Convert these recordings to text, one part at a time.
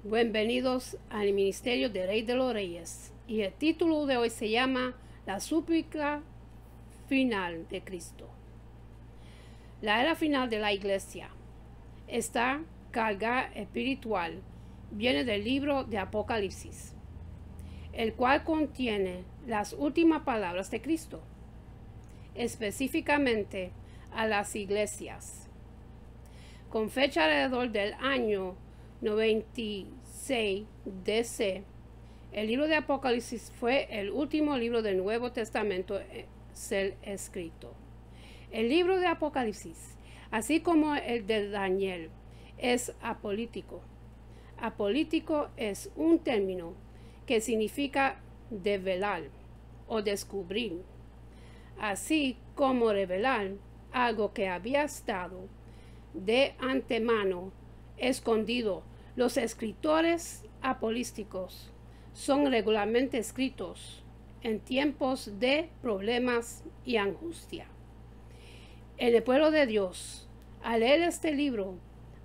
Bienvenidos al Ministerio de Rey de los Reyes. Y el título de hoy se llama La súplica final de Cristo. La era final de la iglesia. Esta carga espiritual viene del libro de Apocalipsis, el cual contiene las últimas palabras de Cristo, específicamente a las iglesias. Con fecha alrededor del año 96 DC, el libro de Apocalipsis fue el último libro del Nuevo Testamento ser escrito. El libro de Apocalipsis, así como el de Daniel, es apolítico. Apolítico es un término que significa develar o descubrir, así como revelar algo que había estado de antemano escondido. Los escritores apolísticos son regularmente escritos en tiempos de problemas y angustia. En el pueblo de Dios, al leer este libro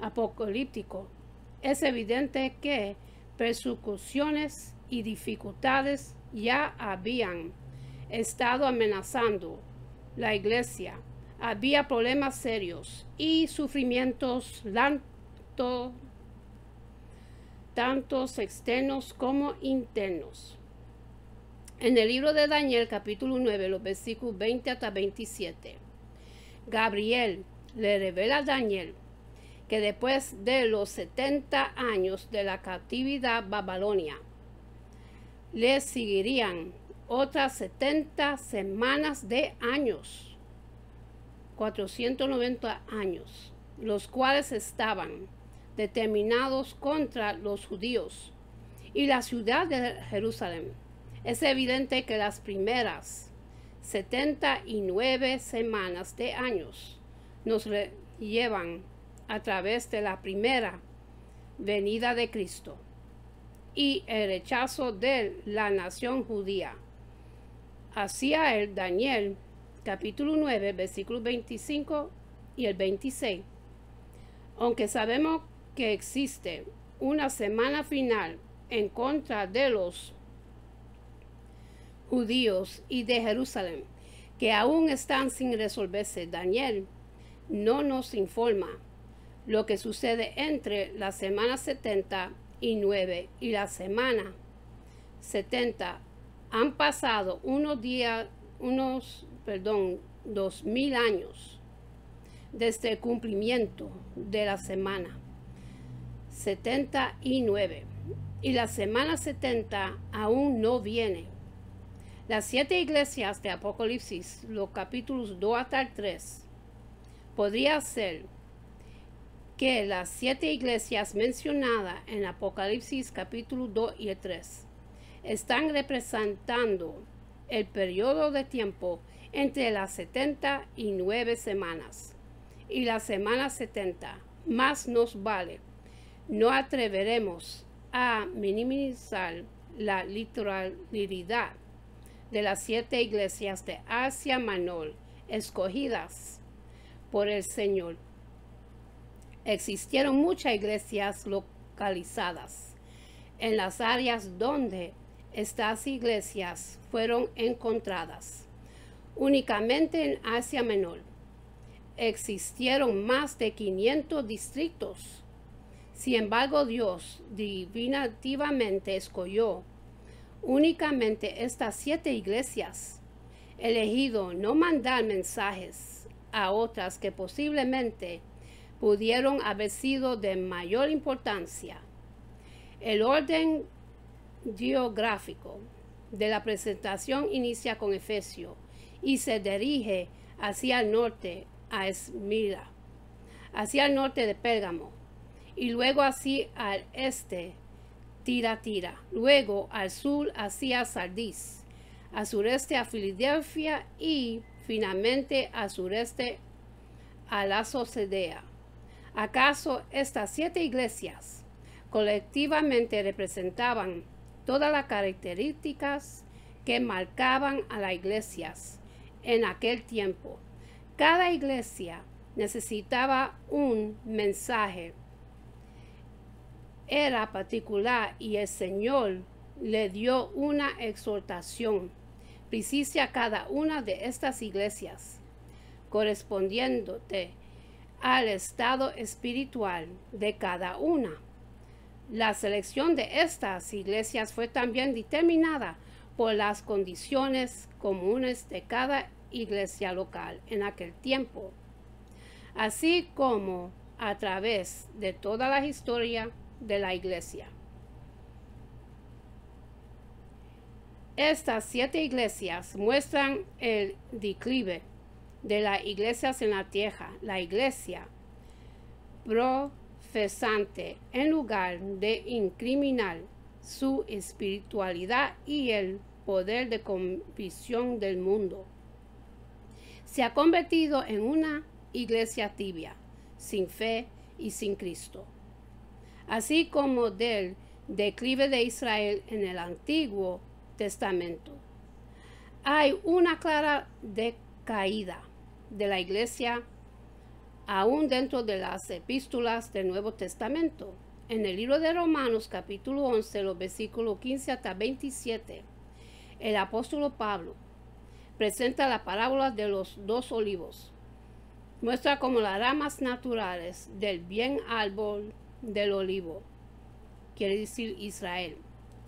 apocalíptico, es evidente que persecuciones y dificultades ya habían estado amenazando la iglesia. Había problemas serios y sufrimientos tantos externos como internos. En el libro de Daniel, capítulo 9, los versículos 20 hasta 27, Gabriel le revela a Daniel que después de los 70 años de la cautividad babilonia, le seguirían otras 70 semanas de años, 490 años, los cuales estaban determinados contra los judíos y la ciudad de Jerusalén. Es evidente que las primeras 79 semanas de años nos llevan a través de la primera venida de Cristo y el rechazo de la nación judía hacia el Daniel, capítulo 9, versículos 25 y el 26. Aunque sabemos que existe una semana final en contra de los judíos y de Jerusalén, que aún están sin resolverse, Daniel no nos informa lo que sucede entre la semana 79 y la semana 70. Han pasado 2000 años desde el cumplimiento de la semana 79 y la semana 70 aún no viene. Las 7 iglesias de Apocalipsis, los capítulos 2 hasta el 3, podría ser que las 7 iglesias mencionadas en Apocalipsis capítulo 2 y el 3 están representando el periodo de tiempo entre las 79 semanas y la semana 70. Más nos vale. No atreveremos a minimizar la literalidad de las 7 iglesias de Asia Menor escogidas por el Señor. Existieron muchas iglesias localizadas en las áreas donde estas iglesias fueron encontradas. Únicamente en Asia Menor existieron más de 500 distritos. Sin embargo, Dios divinativamente escogió únicamente estas 7 iglesias, elegido no mandar mensajes a otras que posiblemente pudieron haber sido de mayor importancia. El orden geográfico de la presentación inicia con Efesio y se dirige hacia el norte a Esmirna, hacia el norte de Pérgamo, y luego hacia al este Tiatira, luego al sur hacia Sardis, al sureste a Filadelfia y finalmente al sureste a la Laodicea. ¿Acaso estas 7 iglesias colectivamente representaban todas las características que marcaban a las iglesias en aquel tiempo? Cada iglesia necesitaba un mensaje era particular y el Señor le dio una exhortación precisa a cada una de estas iglesias, correspondiente al estado espiritual de cada una. La selección de estas iglesias fue también determinada por las condiciones comunes de cada iglesia local en aquel tiempo, así como a través de toda la historia de la iglesia. Estas 7 iglesias muestran el declive de las iglesias en la tierra. La iglesia profesante, en lugar de incriminar su espiritualidad y el poder de convicción del mundo, se ha convertido en una iglesia tibia, sin fe y sin Cristo. Así como del declive de Israel en el Antiguo Testamento, hay una clara decaída de la iglesia aún dentro de las epístolas del Nuevo Testamento. En el libro de Romanos capítulo 11, los versículos 15 hasta 27, el apóstol Pablo presenta la parábola de los 2 olivos. Muestra cómo las ramas naturales del bien árbol del olivo, quiere decir Israel,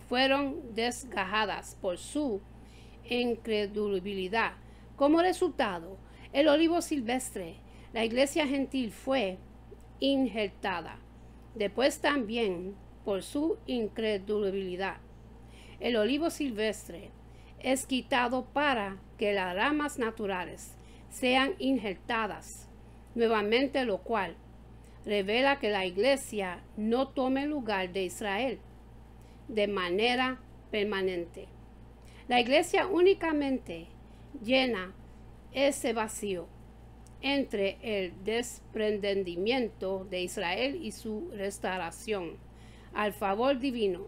fueron desgajadas por su incredulidad. Como resultado, el olivo silvestre, la iglesia gentil, fue injertada. Después también por su incredulidad, el olivo silvestre es quitado para que las ramas naturales sean injertadas nuevamente, lo cual revela que la iglesia no tome el lugar de Israel de manera permanente. La iglesia únicamente llena ese vacío entre el desprendimiento de Israel y su restauración al favor divino.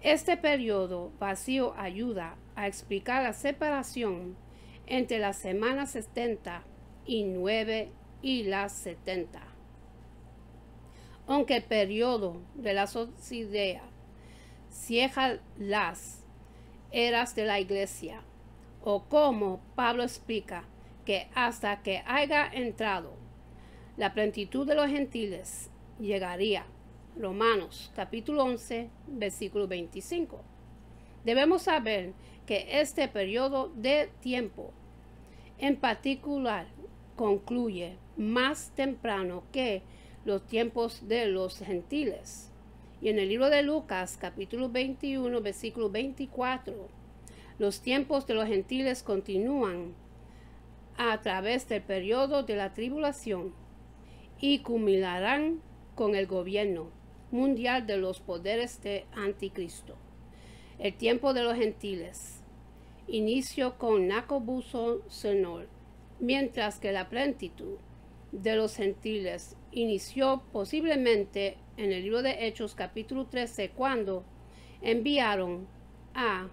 Este periodo vacío ayuda a explicar la separación entre las semanas 79 y las 70. Aunque el periodo de la sociedad cierra las eras de la iglesia, o como Pablo explica, que hasta que haya entrado la plenitud de los gentiles, llegaría. Romanos capítulo 11, versículo 25. Debemos saber que este periodo de tiempo en particular concluye más temprano que los tiempos de los gentiles. Y en el libro de Lucas capítulo 21, versículo 24, los tiempos de los gentiles continúan a través del periodo de la tribulación y culminarán con el gobierno mundial de los poderes de Anticristo. El tiempo de los gentiles inició con Nabucodonosor, mientras que la plenitud de los gentiles inició posiblemente en el libro de Hechos capítulo 13, cuando enviaron a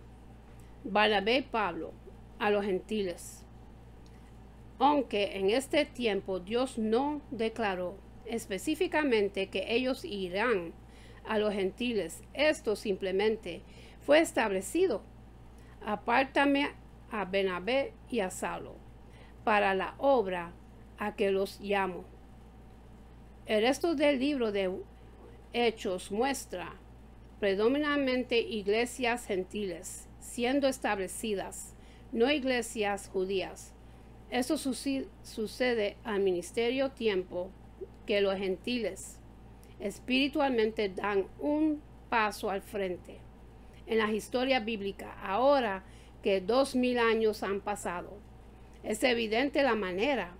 Barnabé y Pablo a los gentiles. Aunque en este tiempo Dios no declaró específicamente que ellos irán a los gentiles, esto simplemente fue establecido. Apártame a Bernabé y a Saulo para la obra a que los llamo. El resto del libro de Hechos muestra predominantemente iglesias gentiles siendo establecidas, no iglesias judías. Esto sucede al ministerio tiempo que los gentiles espiritualmente dan un paso al frente en la historia bíblica. Ahora que 2000 años han pasado, es evidente la manera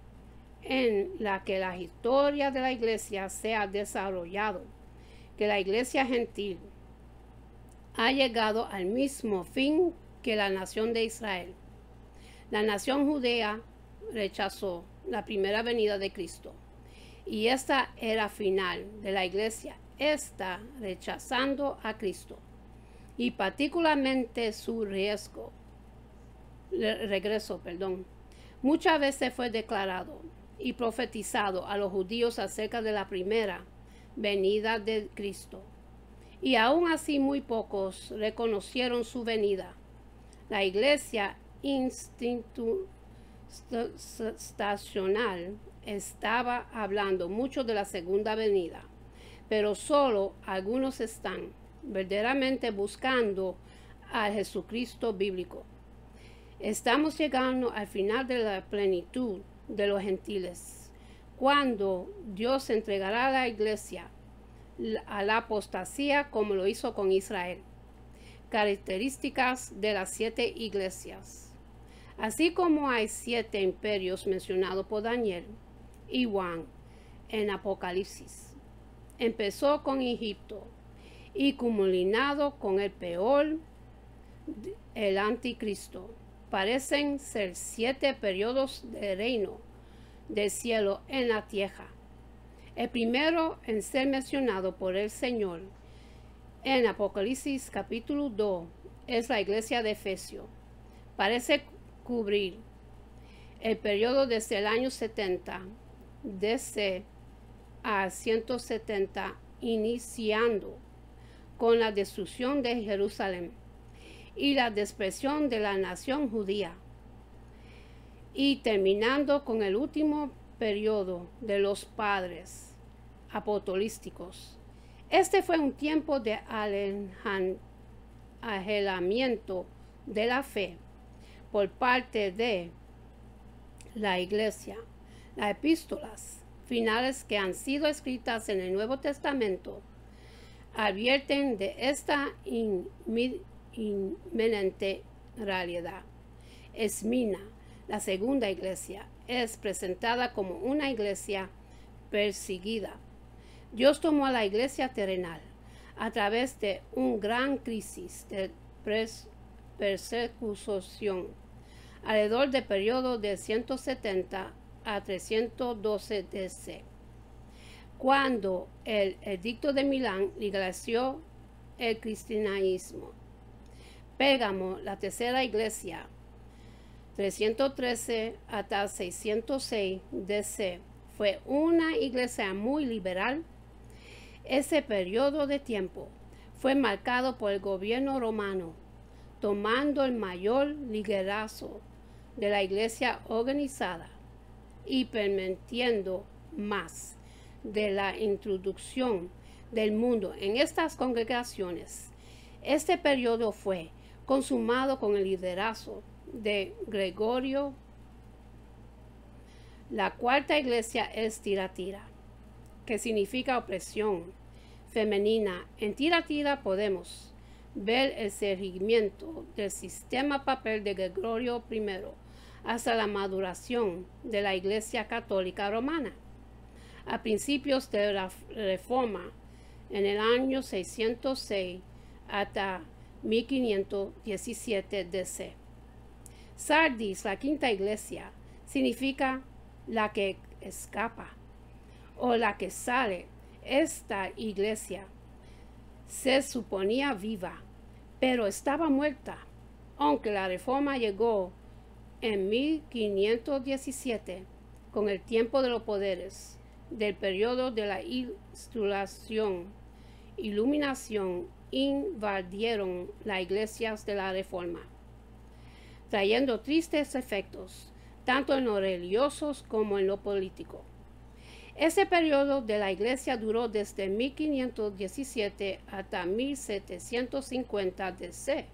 en la que la historia de la iglesia se ha desarrollado, que la iglesia gentil ha llegado al mismo fin que la nación de Israel. La nación judía rechazó la primera venida de Cristo, y esta era final de la iglesia está rechazando a Cristo, y particularmente su regreso. Muchas veces fue declarado y profetizado a los judíos acerca de la primera venida de Cristo. Y aún así muy pocos reconocieron su venida. La iglesia institucional estaba hablando mucho de la segunda venida, pero solo algunos están verdaderamente buscando a Jesucristo bíblico. Estamos llegando al final de la plenitud de los gentiles, cuando Dios entregará a la iglesia a la apostasía como lo hizo con Israel. Características de las 7 iglesias. Así como hay 7 imperios mencionados por Daniel y Juan en Apocalipsis. Empezó con Egipto y culminado con el peor, el anticristo. Parecen ser 7 periodos de reino del cielo en la tierra. El primero en ser mencionado por el Señor en Apocalipsis capítulo 2 es la iglesia de Efesio. Parece cubrir el periodo desde el año 70 DC a 170, iniciando con la destrucción de Jerusalén y la dispersión de la nación judía, y terminando con el último periodo de los padres apostolísticos. Este fue un tiempo de alejamiento de la fe por parte de la iglesia. Las epístolas finales que han sido escritas en el Nuevo Testamento advierten de esta inminente realidad. Esmirna, la segunda iglesia, es presentada como una iglesia perseguida. Dios tomó a la iglesia terrenal a través de una gran crisis de persecución alrededor del periodo de 170 a 312 DC, cuando el Edicto de Milán legalizó el cristianismo. Pérgamo, la tercera iglesia, 313 hasta 606 DC, fue una iglesia muy liberal. Ese periodo de tiempo fue marcado por el gobierno romano, tomando el mayor liderazgo de la iglesia organizada y permitiendo más de la introducción del mundo en estas congregaciones. Este periodo fue consumado con el liderazgo de Gregorio. La cuarta iglesia es Tiatira, que significa opresión femenina. En Tiatira podemos ver el surgimiento del sistema papal de Gregorio I hasta la maduración de la Iglesia Católica Romana. A principios de la Reforma, en el año 606 hasta 1517 DC. Sardis, la quinta iglesia, significa la que escapa o la que sale. Esta iglesia se suponía viva, pero estaba muerta. Aunque la reforma llegó en 1517, con el tiempo de los poderes del periodo de la iluminación, invadieron las iglesias de la reforma, trayendo tristes efectos, tanto en lo religioso como en lo político. Ese periodo de la iglesia duró desde 1517 hasta 1750 DC.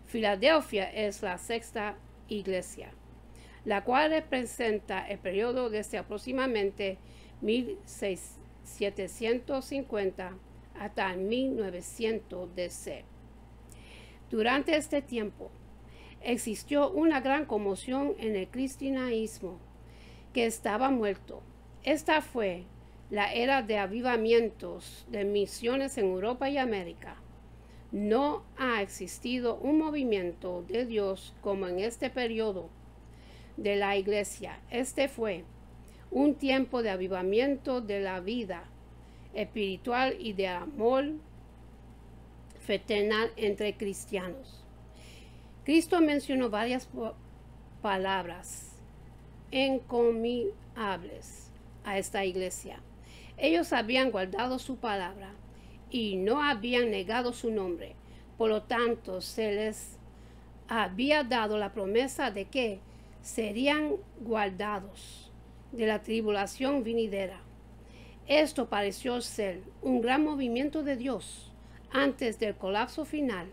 Filadelfia es la sexta iglesia, la cual representa el periodo desde aproximadamente 1750 hasta 1900 DC. Durante este tiempo, existió una gran conmoción en el cristianismo, que estaba muerto. Esta fue la era de avivamientos de misiones en Europa y América. No ha existido un movimiento de Dios como en este periodo de la iglesia. Este fue un tiempo de avivamiento de la vida espiritual y de amor fraternal entre cristianos. Cristo mencionó varias palabras encomiables a esta iglesia. Ellos habían guardado su palabra y no habían negado su nombre. Por lo tanto, se les había dado la promesa de que serían guardados de la tribulación venidera. Esto pareció ser un gran movimiento de Dios antes del colapso final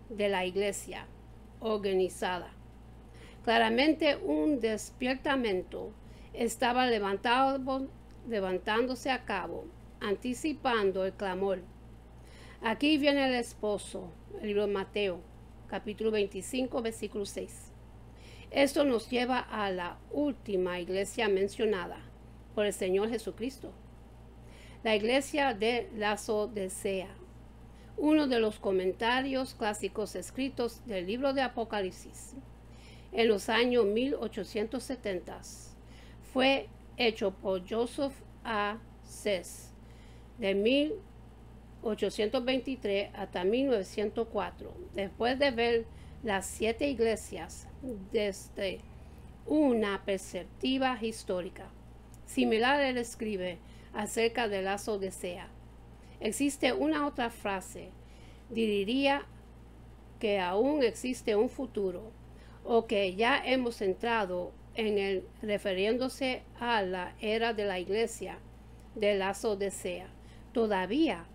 de la iglesia organizada. Claramente un despertamiento estaba levantándose a cabo, anticipando el clamor. Aquí viene el esposo, el libro de Mateo, capítulo 25, versículo 6. Esto nos lleva a la última iglesia mencionada por el Señor Jesucristo, la iglesia de Laodicea, uno de los comentarios clásicos escritos del libro de Apocalipsis. En los años 1870 fue hecho por Joseph A. Sess de 1823 hasta 1904, después de ver las 7 iglesias desde una perspectiva histórica. Similar, él escribe acerca de Laodicea. Existe una otra frase, diría que aún existe un futuro, o que ya hemos entrado en él, refiriéndose a la era de la iglesia de Laodicea. Todavía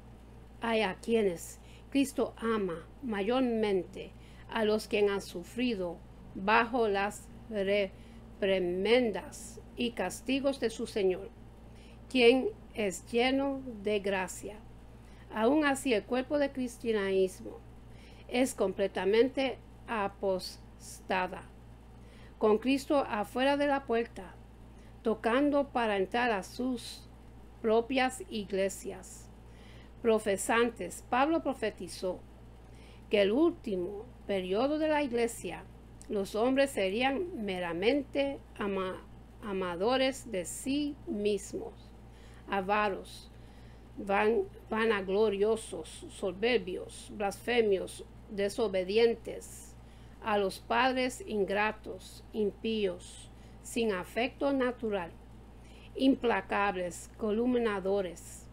hay a quienes Cristo ama mayormente, a los que han sufrido bajo las reprimendas y castigos de su Señor, quien es lleno de gracia. Aún así, el cuerpo del cristianismo es completamente apostada, con Cristo afuera de la puerta, tocando para entrar a sus propias iglesias profesantes. Pablo profetizó que el último periodo de la iglesia, los hombres serían meramente amadores de sí mismos, avaros, vanagloriosos, soberbios, blasfemios, desobedientes a los padres, ingratos, impíos, sin afecto natural, implacables, calumniadores,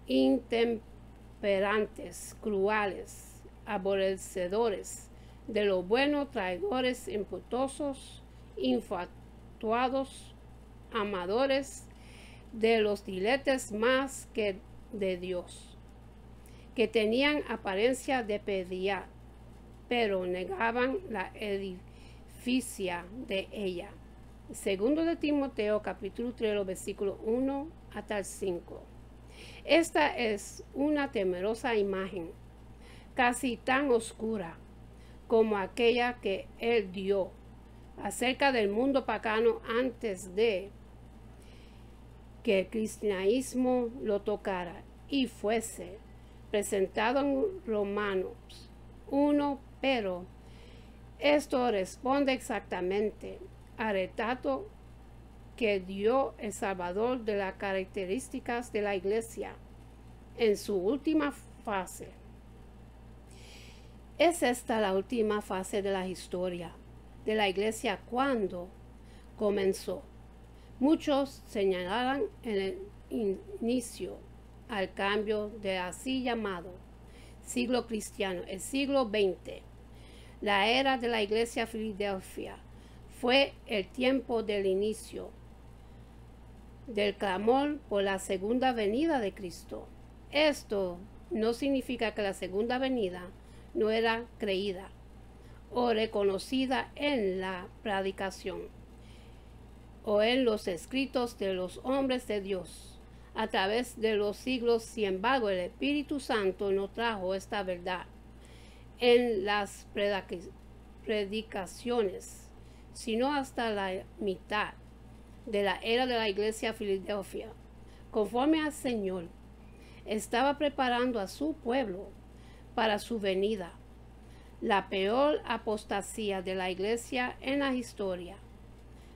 intemperantes, crueles, aborrecedores de lo bueno, traidores, impetuosos, infatuados, amadores de los diletes más que de Dios, que tenían apariencia de piedad, pero negaban la edificia de ella. Segundo de Timoteo, capítulo 3, versículo 1 hasta el 5. Esta es una temerosa imagen, casi tan oscura como aquella que él dio acerca del mundo pagano antes de que el cristianismo lo tocara y fuese presentado en Romanos 1, pero esto responde exactamente al retrato que dio el Salvador de las características de la iglesia en su última fase. Es esta la última fase de la historia de la iglesia cuando comenzó. Muchos señalaron en el inicio al cambio de así llamado siglo cristiano, el siglo XX. La era de la iglesia Filadelfia fue el tiempo del inicio del clamor por la segunda venida de Cristo. Esto no significa que la segunda venida no era creída o reconocida en la predicación o en los escritos de los hombres de Dios a través de los siglos. Sin embargo, el Espíritu Santo no trajo esta verdad en las predicaciones, sino hasta la mitad de la era de la iglesia Filadelfia. Conforme al Señor estaba preparando a su pueblo para su venida, la peor apostasía de la iglesia en la historia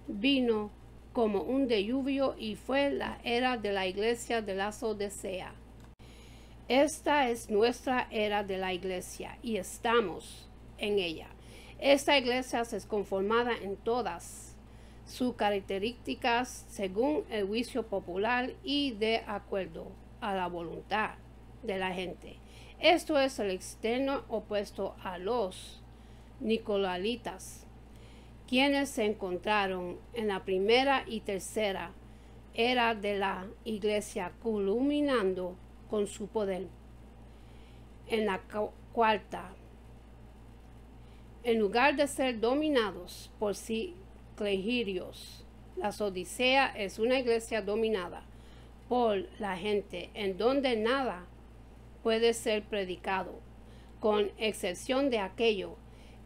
vino como un diluvio y fue la era de la iglesia de Laodicea. Esta es nuestra era de la iglesia y estamos en ella. Esta iglesia es conformada en todas sus características según el juicio popular y de acuerdo a la voluntad de la gente. Esto es el externo opuesto a los nicolaitas, quienes se encontraron en la primera y tercera era de la iglesia culminando con su poder. En la cuarta, en lugar de ser dominados por clérigos, la Odisea es una iglesia dominada por la gente, en donde nada puede ser predicado, con excepción de aquello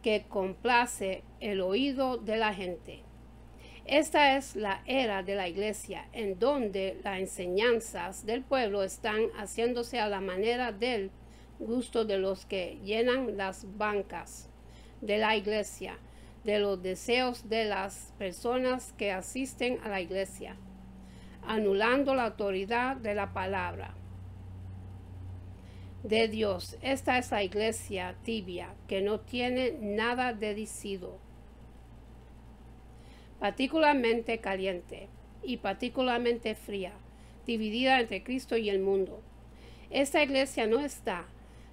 que complace el oído de la gente. Esta es la era de la iglesia, en donde las enseñanzas del pueblo están haciéndose a la manera del gusto de los que llenan las bancas de la iglesia, de los deseos de las personas que asisten a la iglesia, anulando la autoridad de la palabra de Dios. Esta es la iglesia tibia, que no tiene nada decidido, particularmente caliente y particularmente fría, dividida entre Cristo y el mundo. Esta iglesia no está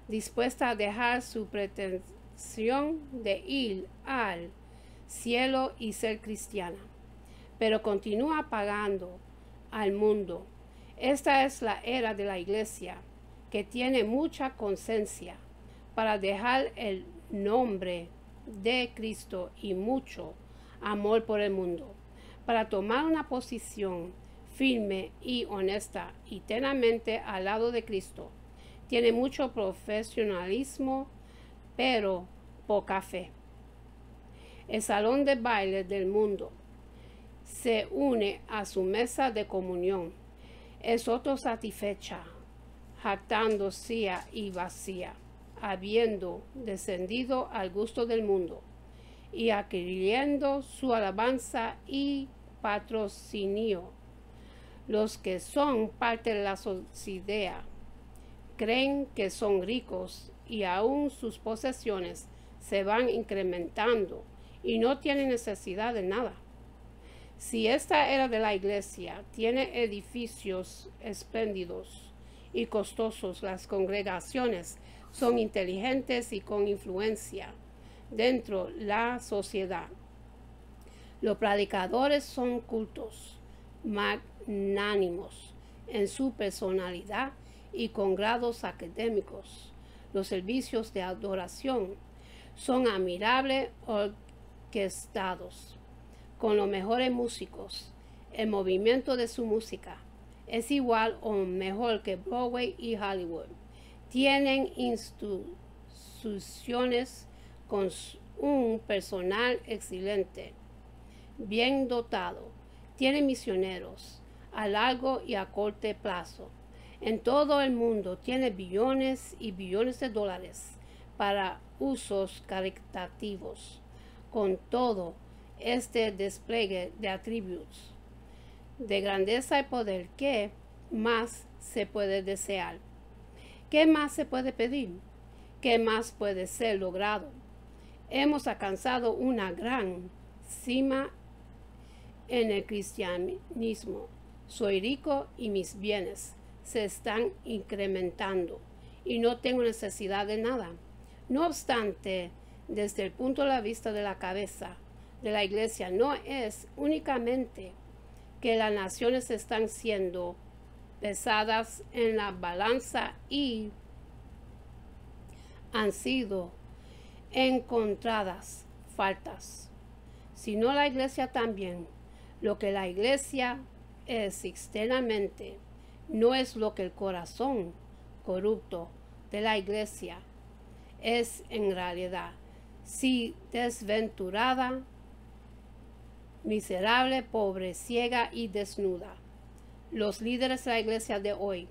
dispuesta a dejar su pretensión de ir al cielo y ser cristiana, pero continúa pagando al mundo. Esta es la era de la iglesia, que tiene mucha conciencia para dejar el nombre de Cristo y mucho amor por el mundo, para tomar una posición firme y honesta y eternamente al lado de Cristo. Tiene mucho profesionalismo, pero poca fe. El salón de baile del mundo se une a su mesa de comunión. Es autosatisfecha, jactándose y vacía, habiendo descendido al gusto del mundo y adquiriendo su alabanza y patrocinio. Los que son parte de la sociedad creen que son ricos y aún sus posesiones se van incrementando y no tienen necesidad de nada. Si esta era de la iglesia tiene edificios espléndidos y costosos, las congregaciones son inteligentes y con influencia dentro de la sociedad. Los predicadores son cultos, magnánimos en su personalidad y con grados académicos. Los servicios de adoración son admirable orquestados, con los mejores músicos. El movimiento de su música es igual o mejor que Broadway y Hollywood. Tienen instituciones con un personal excelente, bien dotado. Tienen misioneros a largo y a corto plazo. En todo el mundo tiene billones y billones de dólares para usos caritativos. Con todo este despliegue de atributos de grandeza y poder, ¿qué más se puede desear? ¿Qué más se puede pedir? ¿Qué más puede ser logrado? Hemos alcanzado una gran cima en el cristianismo. Soy rico y mis bienes se están incrementando y no tengo necesidad de nada. No obstante, desde el punto de vista de la cabeza de la iglesia, no es únicamente que las naciones están siendo pesadas en la balanza y han sido encontradas faltas, sino la iglesia también. Lo que la iglesia es externamente no es lo que el corazón corrupto de la iglesia es en realidad. Si desventurada, miserable, pobre, ciega y desnuda. Los líderes de la iglesia de hoy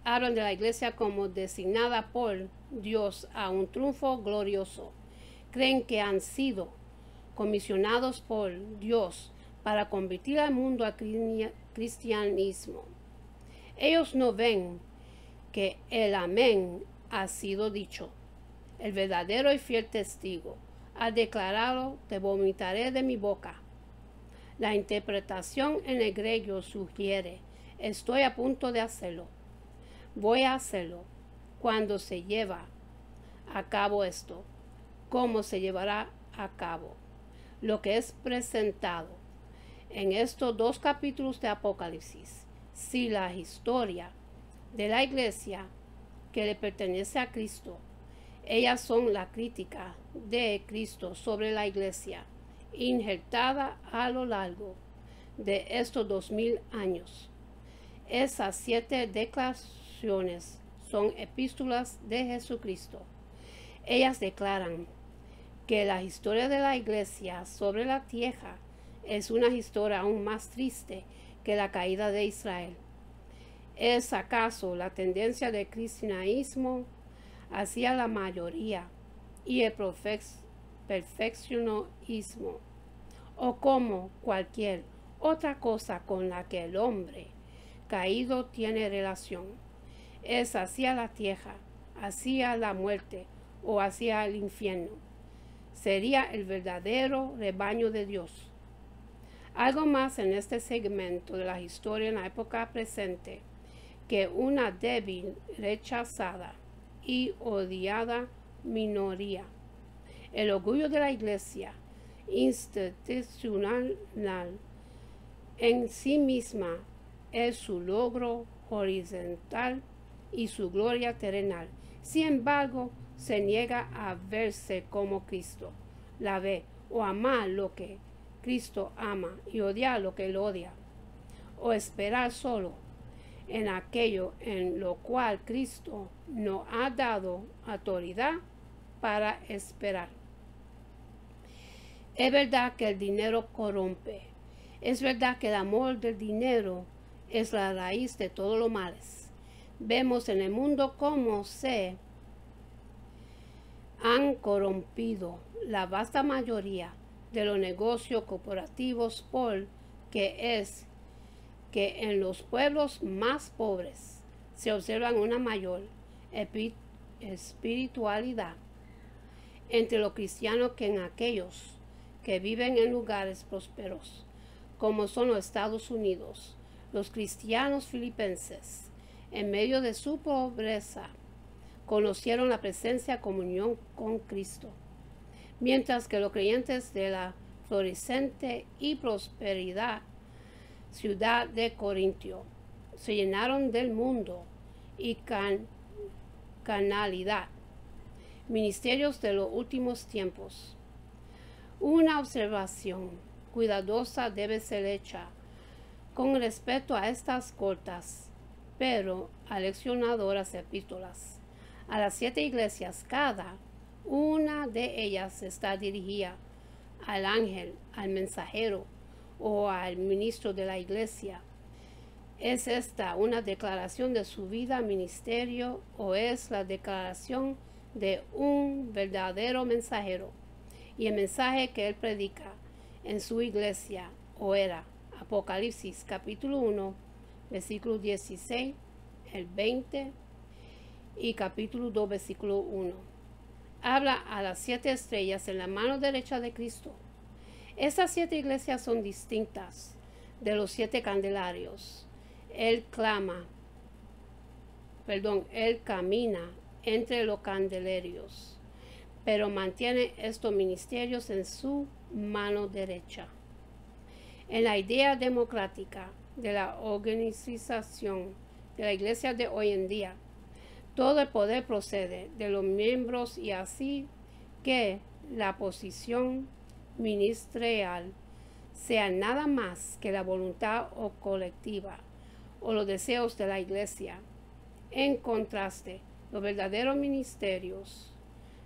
hablan de la iglesia como designada por Dios a un triunfo glorioso. Creen que han sido comisionados por Dios para convertir al mundo al cristianismo. Ellos no ven que el amén ha sido dicho. El verdadero y fiel testigo ha declarado: te vomitaré de mi boca. La interpretación en el griego sugiere, estoy a punto de hacerlo, voy a hacerlo, cuando se lleva a cabo esto, cómo se llevará a cabo. Lo que es presentado en estos 2 capítulos de Apocalipsis, si la historia de la iglesia que le pertenece a Cristo, ellas son la crítica de Cristo sobre la iglesia, injertada a lo largo de estos 2000 años. Esas 7 declaraciones son epístolas de Jesucristo. Ellas declaran que la historia de la iglesia sobre la tierra es una historia aún más triste que la caída de Israel. ¿Es acaso la tendencia del cristianismo hacia la mayoría y el perfeccionismo, o como cualquier otra cosa con la que el hombre caído tiene relación? ¿Es hacia la tierra, hacia la muerte o hacia el infierno? Sería el verdadero rebaño de Dios. Algo más en este segmento de la historia en la época presente que una débil, rechazada y odiada minoría. El orgullo de la iglesia institucional en sí misma es su logro horizontal y su gloria terrenal. Sin embargo, se niega a verse como Cristo la ve, o amar lo que Cristo ama y odiar lo que Él odia, o esperar solo en aquello en lo cual Cristo nos ha dado autoridad para esperar. Es verdad que el dinero corrompe. Es verdad que el amor del dinero es la raíz de todos los males. Vemos en el mundo cómo se han corrompido la vasta mayoría de los negocios corporativos, porque es que en los pueblos más pobres se observa una mayor espiritualidad entre los cristianos que en aquellos que viven en lugares prósperos, como son los Estados Unidos. Los cristianos filipenses, en medio de su pobreza, conocieron la presencia y comunión con Cristo, mientras que los creyentes de la floreciente y prosperidad ciudad de Corintio se llenaron del mundo y carnalidad, ministerios de los últimos tiempos. Una observación cuidadosa debe ser hecha con respecto a estas cortas pero aleccionadoras epístolas a las 7 iglesias. Cada una de ellas está dirigida al ángel, al mensajero o al ministro de la iglesia. ¿Es esta una declaración de su vida, ministerio, o es la declaración de un verdadero mensajero y el mensaje que él predica en su iglesia, o era? Apocalipsis capítulo 1, versículo 16, el 20 y capítulo 2, versículo 1. Habla a las 7 estrellas en la mano derecha de Cristo. Estas 7 iglesias son distintas de los 7 candelarios. Él camina entre los candelarios, pero mantiene estos ministerios en su mano derecha. En la idea democrática de la organización de la iglesia de hoy en día, todo el poder procede de los miembros, y así que la posición ministerial sea nada más que la voluntad o colectiva o los deseos de la iglesia. En contraste, los verdaderos ministerios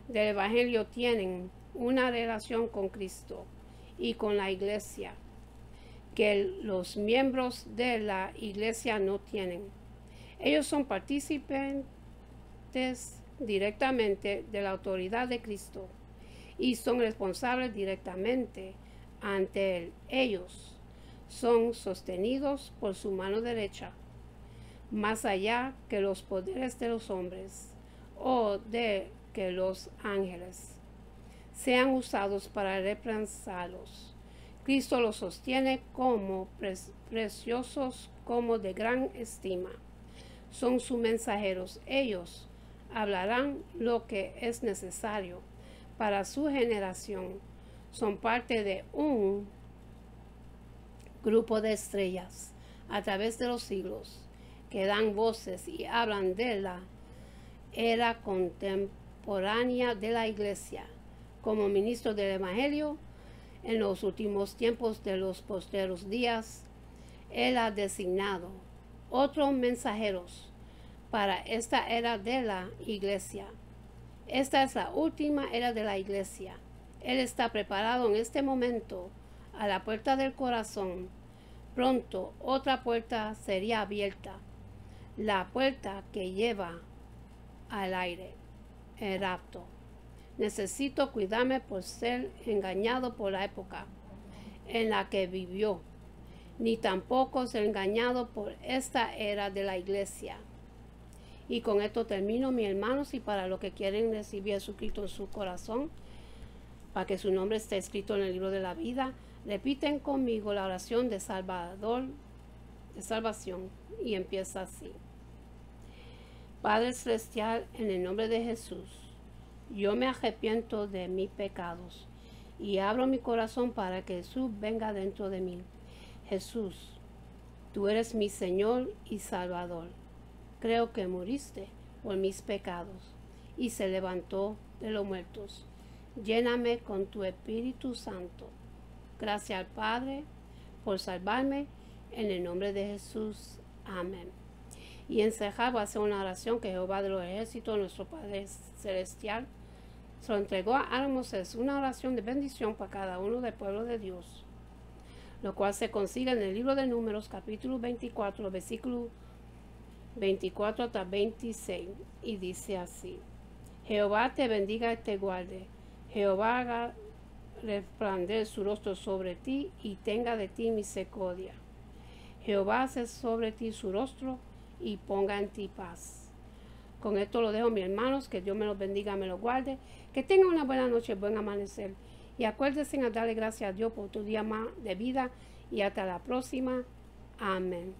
del Evangelio tienen una relación con Cristo y con la iglesia que los miembros de la iglesia no tienen. Ellos son participantes directamente de la autoridad de Cristo y son responsables directamente ante Él. Ellos son sostenidos por su mano derecha, más allá que los poderes de los hombres o de que los ángeles sean usados para reemplazarlos. Cristo los sostiene como preciosos, como de gran estima. Son sus mensajeros. Ellos hablarán lo que es necesario para su generación. Son parte de un grupo de estrellas a través de los siglos que dan voces y hablan de la era contemporánea de la Iglesia. Como ministro del Evangelio, en los últimos tiempos de los postreros días, Él ha designado otros mensajeros para esta era de la Iglesia. Esta es la última era de la Iglesia. Él está preparado en este momento a la puerta del corazón. Pronto otra puerta sería abierta, la puerta que lleva al aire, el rapto. Necesito cuidarme por ser engañado por la época en la que vivió, ni tampoco ser engañado por esta era de la Iglesia. Y con esto termino, mis hermanos, y para los que quieren recibir a Jesucristo en su corazón, para que su nombre esté escrito en el libro de la vida, repiten conmigo la oración de salvación, y empieza así. Padre Celestial, en el nombre de Jesús, yo me arrepiento de mis pecados y abro mi corazón para que Jesús venga dentro de mí. Jesús, tú eres mi Señor y Salvador. Creo que moriste por mis pecados y se levantó de los muertos. Lléname con tu Espíritu Santo. Gracias al Padre por salvarme. En el nombre de Jesús. Amén. Y en Cejar va a hacer una oración que Jehová de los ejércitos, nuestro Padre Celestial, se lo entregó a Moisés, una oración de bendición para cada uno del pueblo de Dios, lo cual se consigue en el libro de Números, capítulo 24, versículo 24 hasta 26, y dice así: Jehová te bendiga y te guarde. Jehová haga resplandecer su rostro sobre ti y tenga de ti misericordia. Jehová hace sobre ti su rostro y ponga en ti paz. Con esto lo dejo, mis hermanos. Que Dios me los bendiga, me los guarde. Que tengan una buena noche, buen amanecer. Y acuérdense a darle gracias a Dios por tu día más de vida. Y hasta la próxima. Amén.